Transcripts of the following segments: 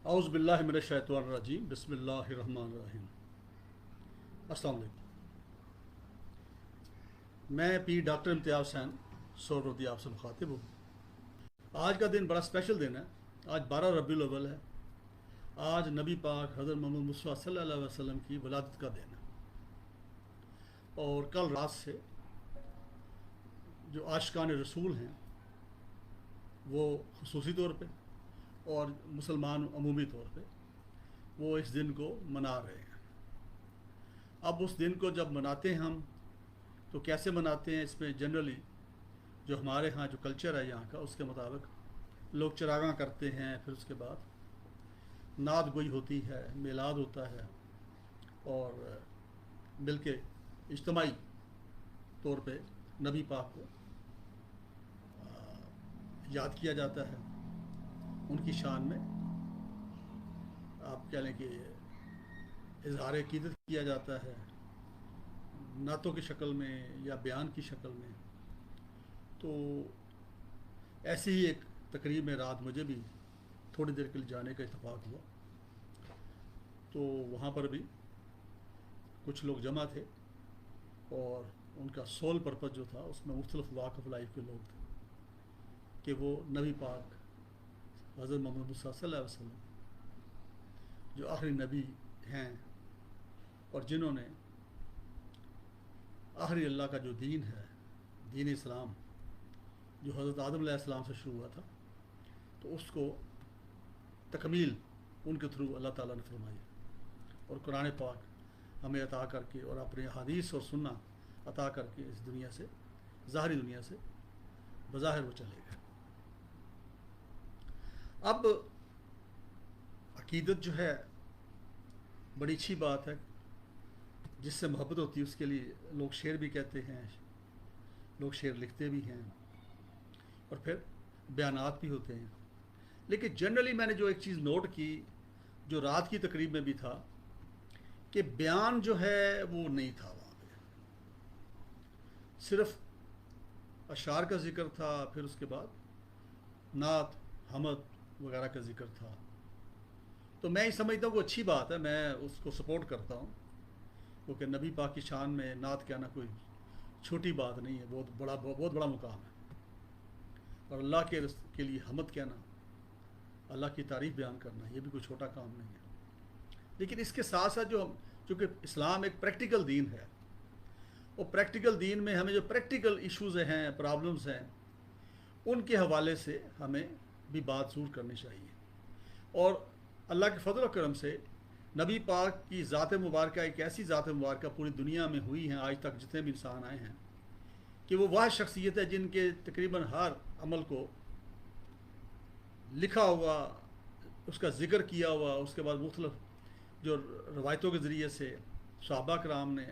اعوذ باللہ من الشیطان الرجیم بسم اللہ الرحمن الرحیم۔ السلام علیکم، میں پی ڈاکٹر امتیاز حسین سہروردی آپ سے مخاطب ہوں۔ آج کا دن بڑا اسپیشل دن ہے۔ آج 12 ربیع الاول ہے۔ آج نبی پاک حضرت محمد مصطفیٰ صلی اللہ علیہ وسلم کی ولادت کا دن ہے، اور کل رات سے جو عاشقان رسول ہیں وہ خصوصی طور پہ اور مسلمان عمومی طور پہ وہ اس دن کو منا رہے ہیں۔ اب اس دن کو جب مناتے ہیں ہم تو کیسے مناتے ہیں؟ اس میں جنرلی جو ہمارے ہاں جو کلچر ہے یہاں کا، اس کے مطابق لوگ چراغاں کرتے ہیں، پھر اس کے بعد نعت گوئی ہوتی ہے، میلاد ہوتا ہے، اور مل کے اجتماعی طور پہ نبی پاک کو یاد کیا جاتا ہے، ان کی شان میں آپ کہہ لیں کہ اظہار عقیدت کیا جاتا ہے، نعتوں کی شکل میں یا بیان کی شکل میں۔ تو ایسی ہی ایک تقریب میں رات مجھے بھی تھوڑی دیر کے لیے جانے کا اتفاق ہوا، تو وہاں پر بھی کچھ لوگ جمع تھے، اور ان کا سول پرپس جو تھا اس میں مختلف واک آف لائف کے لوگ تھے کہ وہ نبی پاک حضرت محمد مصطفیٰ صلی اللہ علیہ وسلم جو آخری نبی ہیں، اور جنہوں نے آخری اللہ کا جو دین ہے، دین اسلام، جو حضرت آدم علیہ السلام سے شروع ہوا تھا، تو اس کو تکمیل ان کے تھرو اللہ تعالیٰ نے فرمائی، اور قرآن پاک ہمیں عطا کر کے اور اپنے حدیث اور سنہ عطا کر کے اس دنیا سے، ظاہری دنیا سے بظاہر وہ چلے گئے۔ اب عقیدت جو ہے بڑی اچھی بات ہے، جس سے محبت ہوتی ہے اس کے لیے لوگ شعر بھی کہتے ہیں، لوگ شعر لکھتے بھی ہیں، اور پھر بیانات بھی ہوتے ہیں۔ لیکن جنرلی میں نے جو ایک چیز نوٹ کی، جو رات کی تقریب میں بھی تھا، کہ بیان جو ہے وہ نہیں تھا وہاں پہ، صرف اشعار کا ذکر تھا، پھر اس کے بعد نعت حمد وغیرہ کا ذکر تھا۔ تو میں یہ سمجھتا ہوں کہ اچھی بات ہے، میں اس کو سپورٹ کرتا ہوں، کیونکہ نبی پاک کی شان میں نعت کہنا کوئی چھوٹی بات نہیں ہے، بہت بڑا مقام ہے، اور اللہ کے لیے حمد کہنا، اللہ کی تعریف بیان کرنا، یہ بھی کوئی چھوٹا کام نہیں ہے۔ لیکن اس کے ساتھ ساتھ چونکہ اسلام ایک پریکٹیکل دین ہے، اور پریکٹیکل دین میں ہمیں جو پریکٹیکل ایشوز ہیں، پرابلمز ہیں، ان کے حوالے سے ہمیں بھی بات ضرور کرنی چاہیے۔ اور اللہ کے فضل و کرم سے نبی پاک کی ذات مبارکہ ایک ایسی ذات مبارکہ پوری دنیا میں ہوئی ہیں آج تک، جتنے بھی انسان آئے ہیں، کہ وہ شخصیت ہے جن کے تقریباً ہر عمل کو لکھا ہوا، اس کا ذکر کیا ہوا، اس کے بعد مختلف جو روایتوں کے ذریعے سے صحابہ کرام نے،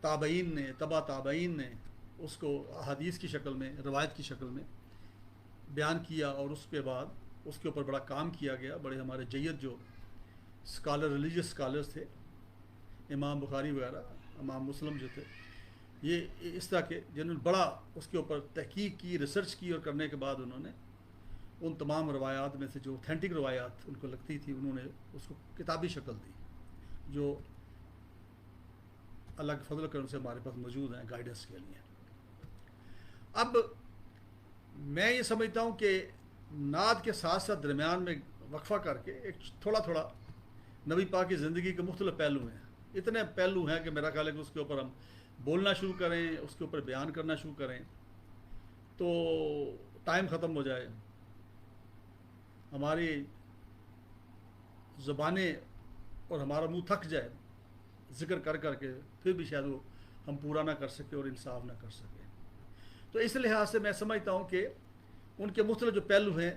تابعین نے، تبع تابعین نے اس کو احادیث کی شکل میں، روایت کی شکل میں بیان کیا، اور اس کے بعد اس کے اوپر بڑا کام کیا گیا۔ بڑے ہمارے جید جو اسکالر، ریلیجیس اسکالرس تھے، امام بخاری وغیرہ، امام مسلم جو تھے، یہ اس طرح کے جنہوں نے بڑا اس کے اوپر تحقیق کی، ریسرچ کی، اور کرنے کے بعد انہوں نے ان تمام روایات میں سے جو اوتھینٹک روایات ان کو لگتی تھی، انہوں نے اس کو کتابی شکل دی، جو اللہ کے فضل و کرم سے ہمارے پاس موجود ہیں گائیڈنس کے لیے۔ اب میں یہ سمجھتا ہوں کہ نعت کے ساتھ ساتھ درمیان میں وقفہ کر کے ایک تھوڑا تھوڑا نبی پاک کی زندگی کے مختلف پہلو ہیں، اتنے پہلو ہیں کہ میرا خیال ہے کہ اس کے اوپر ہم بولنا شروع کریں، اس کے اوپر بیان کرنا شروع کریں تو ٹائم ختم ہو جائے، ہماری زبانیں اور ہمارا منہ تھک جائے ذکر کر کر کے، پھر بھی شاید وہ ہم پورا نہ کر سکے اور انصاف نہ کر سکے۔ تو اس لحاظ سے میں سمجھتا ہوں کہ ان کے مختلف جو پہلو ہیں،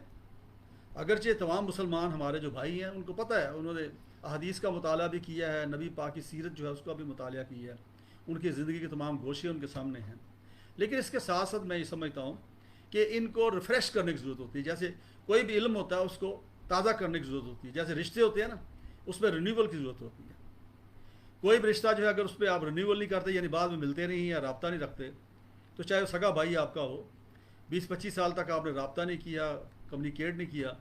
اگرچہ تمام مسلمان ہمارے جو بھائی ہیں ان کو پتہ ہے، انہوں نے احادیث کا مطالعہ بھی کیا ہے، نبی پاک کی سیرت جو ہے اس کا بھی مطالعہ کیا ہے، ان کی زندگی کے تمام گوشے ان کے سامنے ہیں، لیکن اس کے ساتھ ساتھ میں یہ سمجھتا ہوں کہ ان کو ریفریش کرنے کی ضرورت ہوتی ہے۔ جیسے کوئی بھی علم ہوتا ہے اس کو تازہ کرنے کی ضرورت ہوتی ہے، جیسے رشتے ہوتے ہیں نا، اس میں رینیول کی ضرورت ہوتی ہے۔ کوئی بھی رشتہ جو ہے اگر اس پہ آپ رینیول نہیں کرتے، یعنی بعد میں ملتے نہیں یا رابطہ نہیں رکھتے، تو چاہے وہ سگا بھائی آپ کا ہو، 20-25 سال تک آپ نے رابطہ نہیں کیا، کمیونیکیٹ نہیں کیا،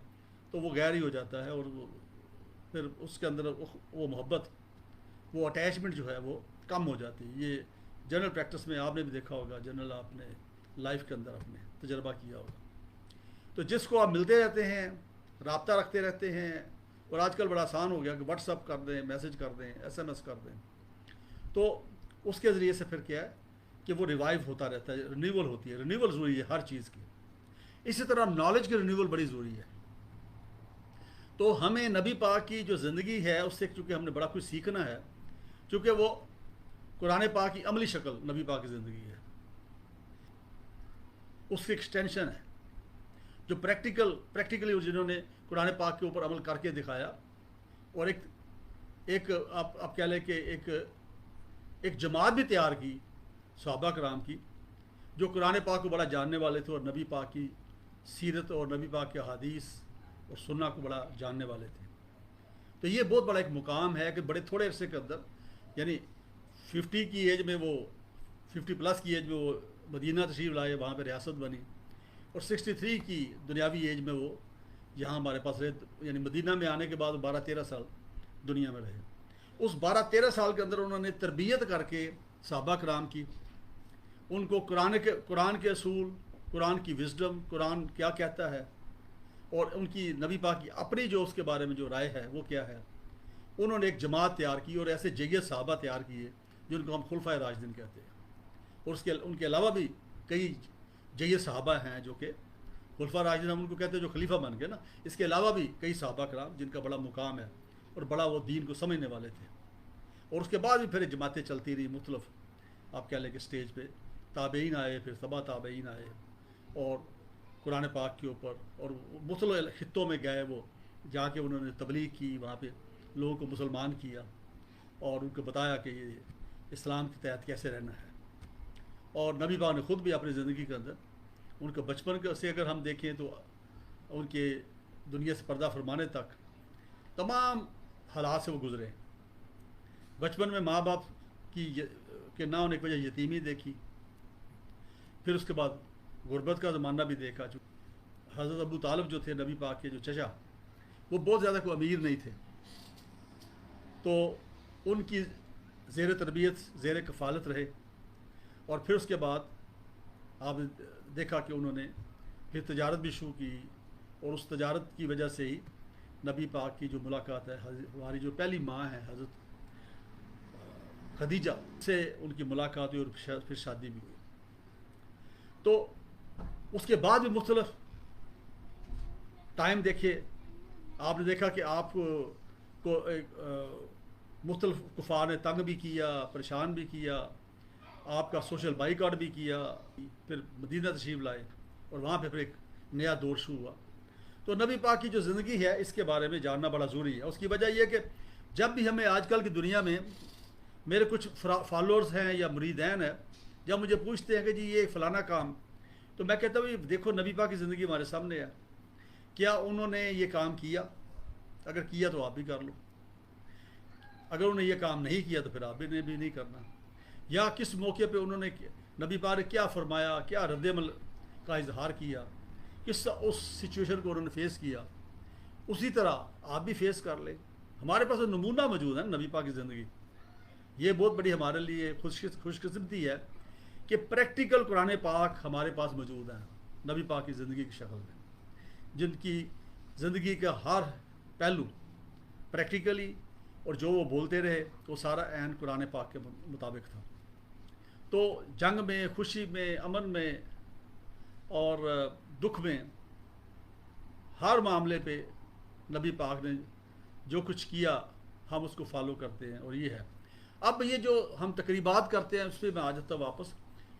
تو وہ غیر ہی ہو جاتا ہے، اور وہ پھر اس کے اندر وہ محبت، وہ اٹیچمنٹ جو ہے وہ کم ہو جاتی ہے۔ یہ جنرل پریکٹس میں آپ نے بھی دیکھا ہوگا، جنرل آپ نے لائف کے اندر اپنے تجربہ کیا ہوگا۔ تو جس کو آپ ملتے رہتے ہیں، رابطہ رکھتے رہتے ہیں، اور آج کل بڑا آسان ہو گیا کہ واٹس ایپ کر دیں، میسج کر دیں، ایس ایم ایس کر دیں، تو اس کے ذریعے سے پھر کیا ہے کہ وہ ریوائیو ہوتا رہتا ہے، رینیول ہوتی ہے۔ رینیول ضروری ہے ہر چیز کی۔ اسی طرح نالج کی رینیول بڑی ضروری ہے۔ تو ہمیں نبی پاک کی جو زندگی ہے اس سے چونکہ ہم نے بڑا کچھ سیکھنا ہے، چونکہ وہ قرآن پاک کی عملی شکل نبی پاک کی زندگی ہے، اس کی ایکسٹینشن ہے، جو پریکٹیکلی جنہوں نے قرآن پاک کے اوپر عمل کر کے دکھایا، اور ایک آپ کہہ لیں کہ ایک جماعت بھی تیار کی صحابہ کرام کی، جو قرآن پاک کو بڑا جاننے والے تھے، اور نبی پاک کی سیرت اور نبی پاک کے احادیث اور سنہ کو بڑا جاننے والے تھے۔ تو یہ بہت بڑا ایک مقام ہے کہ بڑے تھوڑے عرصے کے اندر، یعنی 50 کی ایج میں، وہ 50 پلس کی ایج میں وہ مدینہ تشریف لائے، وہاں پہ ریاست بنی، اور 63 کی دنیاوی ایج میں وہ یہاں ہمارے پاس رہے، یعنی مدینہ میں آنے کے بعد 12-13 سال دنیا میں رہے۔ اس 12-13 سال کے اندر انہوں نے تربیت کر کے صحابہ کرام کی، ان کو قرآن کے اصول، قرآن کی وزڈم، قرآن کیا کہتا ہے، اور ان کی نبی پاک کی اپنی جو اس کے بارے میں جو رائے ہے وہ کیا ہے، انہوں نے ایک جماعت تیار کی، اور ایسے جید صحابہ تیار کیے جن کو ہم خلفائے راشدین کہتے ہیں۔ اور ان کے علاوہ بھی کئی جید صحابہ ہیں جو کہ خلفائے راشدین ہم ان کو کہتے ہیں، جو خلیفہ بن گئے نا۔ اس کے علاوہ بھی کئی صحابہ کرام جن کا بڑا مقام ہے، اور بڑا وہ دین کو سمجھنے والے تھے۔ اور اس کے بعد بھی پھر جماعتیں چلتی رہی مختلف، آپ کہہ لیں کہ اسٹیج پہ تابعین آئے، پھر تبع تابعین آئے، اور قرآن پاک کے اوپر اور مختلف خطوں میں گئے، وہ جا کے انہوں نے تبلیغ کی، وہاں پہ لوگوں کو مسلمان کیا، اور ان کو بتایا کہ یہ اسلام کے تحت کیسے رہنا ہے۔ اور نبی پاک نے خود بھی اپنی زندگی کے اندر ان کا بچپن سے اگر ہم دیکھیں تو ان کے دنیا سے پردہ فرمانے تک تمام حالات سے وہ گزرے۔ بچپن میں ماں باپ کی کہ نہ ہونے کی وجہ یتیمی دیکھی، پھر اس کے بعد غربت کا زمانہ بھی دیکھا۔ حضرت ابو طالب جو تھے نبی پاک کے جو چچا، وہ بہت زیادہ کوئی امیر نہیں تھے، تو ان کی زیر تربیت، زیر کفالت رہے، اور پھر اس کے بعد آپ نے دیکھا کہ انہوں نے پھر تجارت بھی شروع کی، اور اس تجارت کی وجہ سے ہی نبی پاک کی جو ملاقات ہے، ہماری جو پہلی ماں ہے حضرت خدیجہ سے ان کی ملاقات ہوئی، اور پھر شادی بھی ہوئی۔ تو اس کے بعد بھی مختلف ٹائم دیکھے، آپ نے دیکھا کہ آپ کو مختلف کفار نے تنگ بھی کیا، پریشان بھی کیا، آپ کا سوشل بائیکاٹ بھی کیا، پھر مدینہ تشریف لائے، اور وہاں پہ پھر ایک نیا دور شروع ہوا۔ تو نبی پاک کی جو زندگی ہے اس کے بارے میں جاننا بڑا ضروری ہے۔ اس کی وجہ یہ کہ جب بھی ہمیں آج کل کی دنیا میں، میرے کچھ فالوورز ہیں یا مریدین ہیں، جب مجھے پوچھتے ہیں کہ جی یہ فلانا کام، تو میں کہتا ہوں دیکھو نبی پاک کی زندگی ہمارے سامنے ہے، کیا انہوں نے یہ کام کیا؟ اگر کیا تو آپ بھی کر لو، اگر انہوں نے یہ کام نہیں کیا تو پھر آپ نے بھی نہیں کرنا۔ یا کس موقع پہ انہوں نے نبی پاک نے کیا فرمایا، کیا رد عمل کا اظہار کیا، اس سچویشن کو انہوں نے فیس کیا، اسی طرح آپ بھی فیس کر لیں۔ ہمارے پاس نمونہ موجود ہے نبی پاک کی زندگی۔ یہ بہت بڑی ہمارے لیے خوش قسمتی ہے کہ پریکٹیکل قرآن پاک ہمارے پاس موجود ہیں نبی پاک کی زندگی کی شکل میں، جن کی زندگی کا ہر پہلو پریکٹیکلی، اور جو وہ بولتے رہے وہ سارا عین قرآن پاک کے مطابق تھا۔ تو جنگ میں، خوشی میں، امن میں، اور دکھ میں، ہر معاملے پہ نبی پاک نے جو کچھ کیا ہم اس کو فالو کرتے ہیں، اور یہ ہے۔ اب یہ جو ہم تقریبات کرتے ہیں اس پہ میں آ جاتا ہوں واپس۔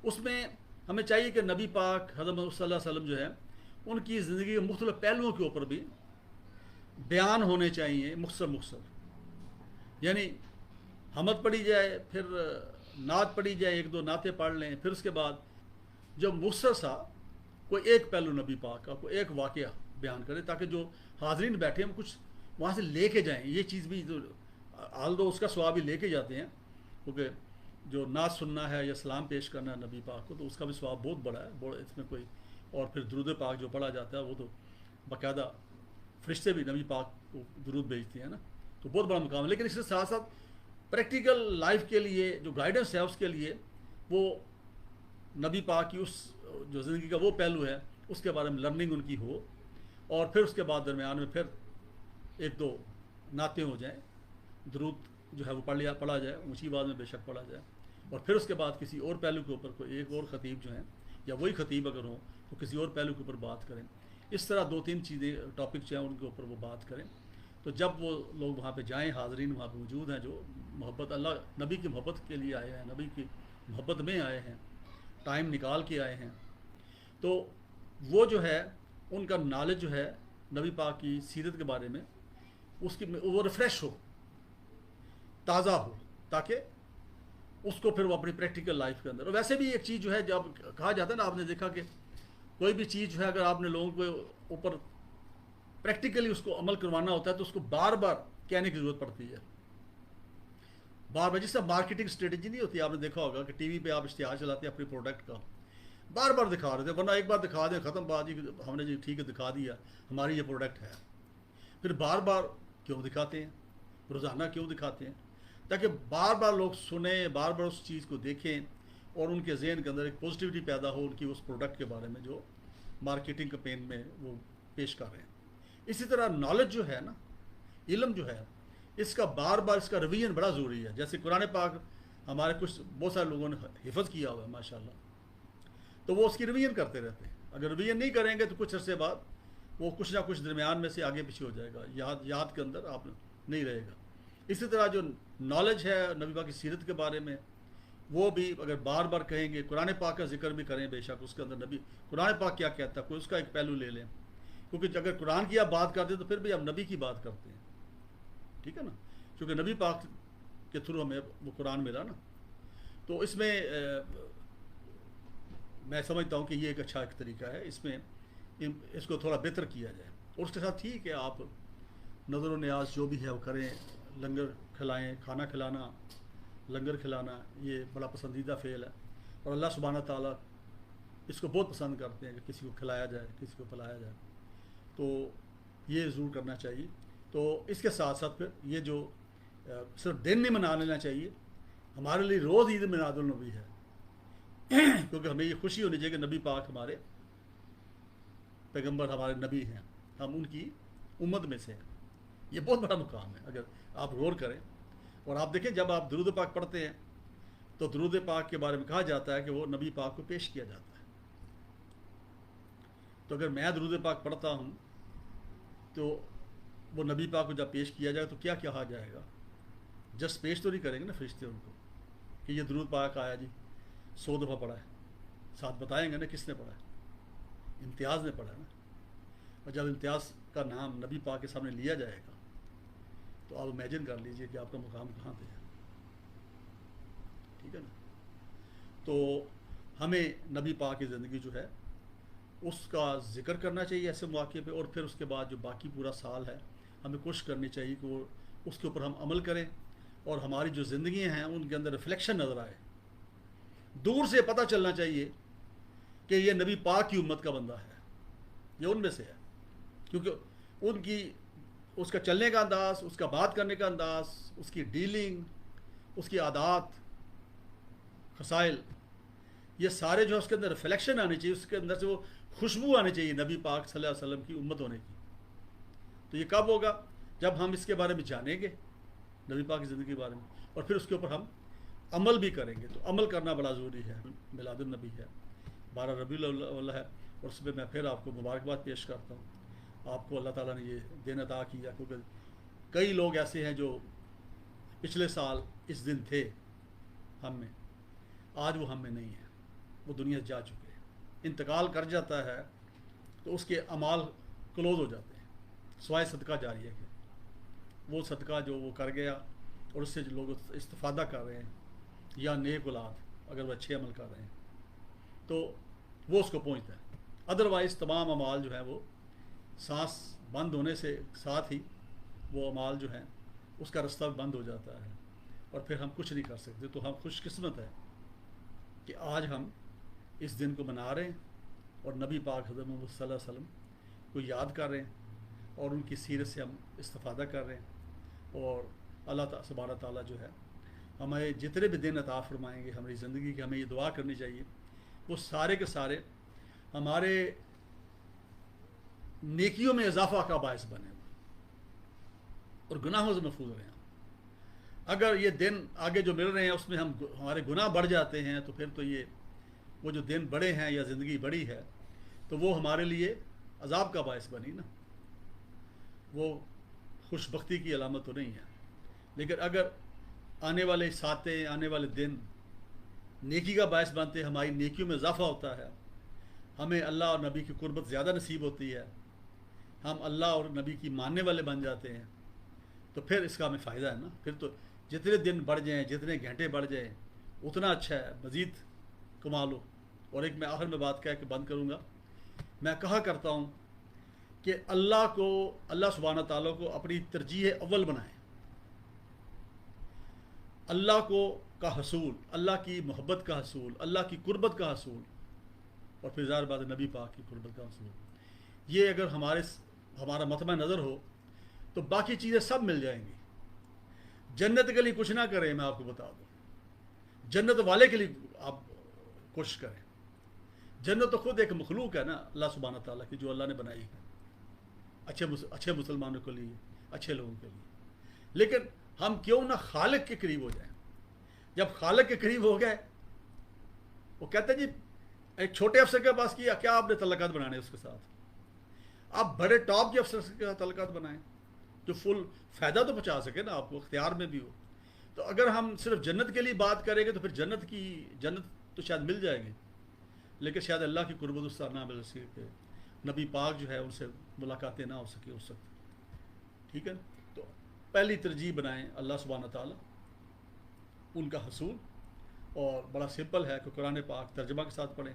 اس میں ہمیں چاہیے کہ نبی پاک حضرت محمد صلی اللہ علیہ وسلم جو ہے ان کی زندگی کے مختلف پہلوؤں کے اوپر بھی بیان ہونے چاہیے، مختصر، یعنی حمد پڑھی جائے، پھر نعت پڑھی جائے، ایک دو نعتیں پڑھ لیں، پھر اس کے بعد جو مختصر سا کوئی ایک پہلو نبی پاک کا، کوئی ایک واقعہ بیان کرے، تاکہ جو حاضرین بیٹھے ہم کچھ وہاں سے لے کے جائیں۔ یہ چیز بھی آلدو اس کا ثواب بھی لے کے جاتے ہیں، کیونکہ جو نعت سننا ہے یا سلام پیش کرنا ہے نبی پاک کو، تو اس کا بھی ثواب بہت بڑا ہے، اس میں کوئی، اور پھر درود پاک جو پڑھا جاتا ہے وہ تو باقاعدہ فرشتے بھی نبی پاک کو درود بھیجتے ہیں نا، تو بہت بڑا مقام ہے. لیکن اس کے ساتھ ساتھ پریکٹیکل لائف کے لیے جو گائیڈنس ہے اس کے لیے وہ نبی پاک کی اس جو زندگی کا وہ پہلو ہے اس کے بارے میں لرننگ ان کی ہو، اور پھر اس کے بعد درمیان میں پھر ایک دو نعتیں ہو جائیں، درود جو ہے وہ پڑھا جائے، اونچی آواز میں بے شک پڑھا جائے، اور پھر اس کے بعد کسی اور پہلو کے اوپر کوئی ایک اور خطیب جو ہیں یا وہی خطیب اگر ہوں تو کسی اور پہلو کے اوپر بات کریں. اس طرح دو تین چیزیں ٹاپک جو ہیں ان کے اوپر وہ بات کریں. تو جب وہ لوگ وہاں پہ جائیں، حاضرین وہاں پہ موجود ہیں جو محبت اللہ نبی کی محبت کے لیے آئے ہیں، نبی کی محبت میں آئے ہیں، ٹائم نکال کے آئے ہیں، تو وہ جو ہے ان کا نالج جو ہے نبی پاک کی سیرت کے بارے میں اس کی وہ ریفریش ہو، تازہ ہو، تاکہ اس کو پھر وہ اپنی پریکٹیکل لائف کے اندر. اور ویسے بھی ایک چیز جو ہے جب کہا جاتا ہے نا، آپ نے دیکھا کہ کوئی بھی چیز جو ہے اگر آپ نے لوگوں کو اوپر پریکٹیکلی اس کو عمل کروانا ہوتا ہے تو اس کو بار بار کہنے کی ضرورت پڑتی ہے. بار بار جس سے مارکیٹنگ اسٹریٹجی نہیں ہوتی، آپ نے دیکھا ہوگا کہ ٹی وی پہ آپ اشتہار چلاتے ہیں اپنے پروڈکٹ کا، بار بار دکھا رہے تھے، ورنہ ایک بار دکھا دیں ختم بات، جی ہم نے جی ٹھیک ہے دکھا دیا ہماری یہ پروڈکٹ ہے. پھر بار بار کیوں دکھاتے ہیں، روزانہ کیوں دکھاتے ہیں؟ تاکہ بار بار لوگ سنیں، بار بار اس چیز کو دیکھیں اور ان کے ذہن کے اندر ایک پازیٹیوٹی پیدا ہو ان کی اس پروڈکٹ کے بارے میں جو مارکیٹنگ کمپین میں وہ پیش کر رہے ہیں. اسی طرح نالج جو ہے نا، علم جو ہے، اس کا بار بار اس کا ریویژن بڑا ضروری ہے. جیسے قرآن پاک ہمارے کچھ بہت سارے لوگوں نے حفظ کیا ہوا ہے ماشاءاللہ، تو وہ اس کی ریویژن کرتے رہتے ہیں. اگر ریویژن نہیں کریں گے تو کچھ عرصے بعد وہ کچھ نہ کچھ درمیان میں سے آگے پیچھے ہو جائے گا، یاد کے اندر آپ نہیں رہے گا. اسی طرح جو نالج ہے نبی پاک کی سیرت کے بارے میں، وہ بھی اگر بار بار کہیں گے، قرآن پاک کا ذکر بھی کریں بے شک، اس کے اندر نبی قرآن پاک کیا کہتا ہے کوئی اس کا ایک پہلو لے لیں، کیونکہ اگر قرآن کی آپ بات کرتے ہیں تو پھر بھی ہم نبی کی بات کرتے ہیں، ٹھیک ہے نا، کیونکہ نبی پاک کے تھرو ہمیں وہ قرآن ملا نا. تو اس میں میں سمجھتا ہوں کہ یہ ایک اچھا ایک طریقہ ہے، اس میں اس کو تھوڑا بہتر کیا جائے. اور اس کے ساتھ ٹھیک ہے آپ نظر و نیاز جو بھی ہے وہ کریں، لنگر کھلائیں، کھانا کھلانا، لنگر کھلانا یہ بڑا پسندیدہ فعل ہے، اور اللہ سبحانہ تعالیٰ اس کو بہت پسند کرتے ہیں کہ کسی کو کھلایا جائے، کسی کو پلایا جائے، تو یہ ضرور کرنا چاہیے. تو اس کے ساتھ ساتھ پھر یہ جو صرف دن نہیں منا لینا چاہیے، ہمارے لیے روز عید میلاد النبی ہے، کیونکہ ہمیں یہ خوشی ہونی چاہیے کہ نبی پاک ہمارے پیغمبر ہمارے نبی ہیں، ہم ان کی امت میں سے ہیں. یہ بہت بڑا مقام ہے اگر آپ غور کریں. اور آپ دیکھیں جب آپ درود پاک پڑھتے ہیں تو درود پاک کے بارے میں کہا جاتا ہے کہ وہ نبی پاک کو پیش کیا جاتا ہے. تو اگر میں درود پاک پڑھتا ہوں تو وہ نبی پاک کو جب پیش کیا جائے تو کیا کہا جائے گا؟ جسٹ پیش تو نہیں کریں گے نا فرشتے ان کو کہ یہ درود پاک آیا جی 100 دفعہ پڑھا ہے، ساتھ بتائیں گے نا کس نے پڑھا ہے، امتیاز نے پڑھا ہے نا. اور جب امتیاز کا نام نبی پاک کے سامنے لیا جائے گا تو آپ امیجن کر لیجئے کہ آپ کا مقام کہاں پہ ہے، ٹھیک ہے نا. تو ہمیں نبی پاک کی زندگی جو ہے اس کا ذکر کرنا چاہیے ایسے مواقع پہ، اور پھر اس کے بعد جو باقی پورا سال ہے ہمیں کوشش کرنی چاہیے کہ وہ اس کے اوپر ہم عمل کریں، اور ہماری جو زندگیاں ہیں ان کے اندر ریفلیکشن نظر آئے. دور سے پتہ چلنا چاہیے کہ یہ نبی پاک کی امت کا بندہ ہے، یہ ان میں سے ہے، کیونکہ ان کی اس کا چلنے کا انداز، اس کا بات کرنے کا انداز، اس کی ڈیلنگ، اس کی عادات، خصائل، یہ سارے جو ہے اس کے اندر ریفلیکشن آنی چاہیے، اس کے اندر سے وہ خوشبو آنی چاہیے نبی پاک صلی اللہ علیہ وسلم کی امت ہونے کی. تو یہ کب ہوگا؟ جب ہم اس کے بارے میں جانیں گے، نبی پاک کی زندگی کے بارے میں، اور پھر اس کے اوپر ہم عمل بھی کریں گے. تو عمل کرنا بڑا ضروری ہے. میلاد النبی ہے، 12 ربیع الاول ہے، اور اس پہ میں پھر آپ کو مبارکباد پیش کرتا ہوں. آپ کو اللہ تعالیٰ نے یہ دن عطا کیا، کیونکہ کئی لوگ ایسے ہیں جو پچھلے سال اس دن تھے ہم میں، آج وہ ہم میں نہیں ہیں، وہ دنیا جا چکے ہیں. انتقال کر جاتا ہے تو اس کے اعمال کلوز ہو جاتے ہیں، سوائے صدقہ جاریہ کے. وہ صدقہ جو وہ کر گیا اور اس سے جو لوگ استفادہ کر رہے ہیں، یا نیک اولاد اگر وہ اچھے عمل کر رہے ہیں تو وہ اس کو پہنچتا ہے. ادروائز تمام اعمال جو ہیں وہ سانس بند ہونے سے ساتھ ہی وہ اعمال جو ہیں اس کا رستہ بند ہو جاتا ہے، اور پھر ہم کچھ نہیں کر سکتے. تو ہم خوش قسمت ہیں کہ آج ہم اس دن کو منا رہے ہیں اور نبی پاک حضرت محمد صلی اللہ علیہ وسلم کو یاد کر رہے ہیں، اور ان کی سیرت سے ہم استفادہ کر رہے ہیں، اور اللہ سبحانہ تعالیٰ جو ہے ہمیں جتنے بھی دن عطا فرمائیں گے ہماری زندگی کی، ہمیں یہ دعا کرنی چاہیے وہ سارے کے سارے ہمارے نیکیوں میں اضافہ کا باعث بنے اور گناہوں سے محفوظ رہیں۔ اگر یہ دن آگے جو مل رہے ہیں اس میں ہمارے گناہ بڑھ جاتے ہیں تو پھر تو یہ وہ جو دن بڑے ہیں یا زندگی بڑی ہے تو وہ ہمارے لیے عذاب کا باعث بنی نا، وہ خوش بختی کی علامت تو نہیں ہے۔ لیکن اگر آنے والے ساتیں، آنے والے دن نیکی کا باعث بنتے، ہماری نیکیوں میں اضافہ ہوتا ہے، ہمیں اللہ اور نبی کی قربت زیادہ نصیب ہوتی ہے، ہم اللہ اور نبی کی ماننے والے بن جاتے ہیں، تو پھر اس کا ہمیں فائدہ ہے نا۔ پھر تو جتنے دن بڑھ جائیں، جتنے گھنٹے بڑھ جائیں اتنا اچھا ہے، مزید کما لو۔ اور ایک میں آخر میں بات کہہ کے بند کروں گا، میں کہا کرتا ہوں کہ اللہ سبحانہ تعالیٰ کو اپنی ترجیح اول بنائیں، اللہ کا حصول، اللہ کی محبت کا حصول، اللہ کی قربت کا حصول، اور پھر ظاہر بات نبی پاک کی قربت کا حصول۔ یہ اگر ہمارا مطمع نظر ہو تو باقی چیزیں سب مل جائیں گی۔ جنت کے لیے کچھ نہ کریں، میں آپ کو بتا دوں، جنت والے کے لیے آپ کوشش کریں۔ جنت تو خود ایک مخلوق ہے نا اللہ سبحانہ تعالیٰ کی، جو اللہ نے بنائی ہے اچھے مسلمانوں کے لیے، اچھے لوگوں کے لیے۔ لیکن ہم کیوں نہ خالق کے قریب ہو جائیں۔ جب خالق کے قریب ہو گئے، وہ کہتے ہیں جی ایک چھوٹے افسر کے پاس کیا آپ نے تعلقات بنانے اس کے ساتھ، آپ بڑے ٹاپ کے افسر کے ساتھ تعلقات بنائیں جو فل فائدہ تو پہنچا سکے نا، آپ کو اختیار میں بھی ہو۔ تو اگر ہم صرف جنت کے لیے بات کریں گے تو پھر جنت تو شاید مل جائے گی، لیکن شاید اللہ کی قربت اس طرح نہ مل سکے، نبی پاک جو ہے ان سے ملاقاتیں نہ ہو سکے اس وقت، ٹھیک ہے۔ تو پہلی ترجیح بنائیں اللہ سبحانہ تعالیٰ، ان کا حصول، اور بڑا سمپل ہے کہ قرآن پاک ترجمہ کے ساتھ پڑھیں،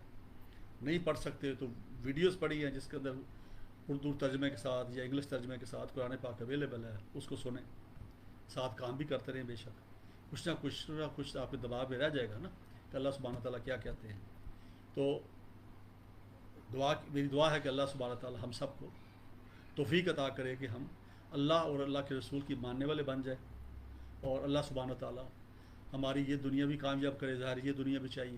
نہیں پڑھ سکتے تو ویڈیوز پڑھی ہیں جس کے اندر اردو ترجمے کے ساتھ یا انگلش ترجمے کے ساتھ قرآن پاک اویلیبل ہے، اس کو سنیں، ساتھ کام بھی کرتے رہیں، بے شک کچھ نہ کچھ آپ کے دماغ میں رہ جائے گا نا کہ اللہ سبحانہ تعالیٰ کیا کہتے ہیں۔ تو میری دعا ہے کہ اللہ سبحانہ تعالیٰ ہم سب کو توفیق عطا کرے کہ ہم اللہ اور اللہ کے رسول کی ماننے والے بن جائیں، اور اللہ سبحانہ تعالیٰ ہماری یہ دنیا بھی کامیاب کرے۔ ظاہر یہ دنیا بھی چاہیے،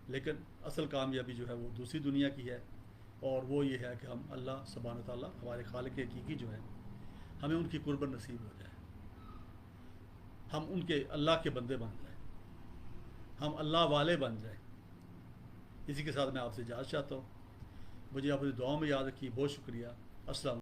لیکن اصل کامیابی جو ہے وہ دوسری دنیا کی ہے، اور وہ یہ ہے کہ ہم اللہ سبحانہ تعالیٰ ہمارے خالق حقیقی جو ہے ہمیں ان کی قربت نصیب ہو جائے، ہم ان کے اللہ کے بندے بن جائیں، ہم اللہ والے بن جائیں۔ اسی کے ساتھ میں آپ سے اجازت چاہتا ہوں، مجھے اپنی دعاؤں میں یاد رکھیے۔ بہت شکریہ، السلام۔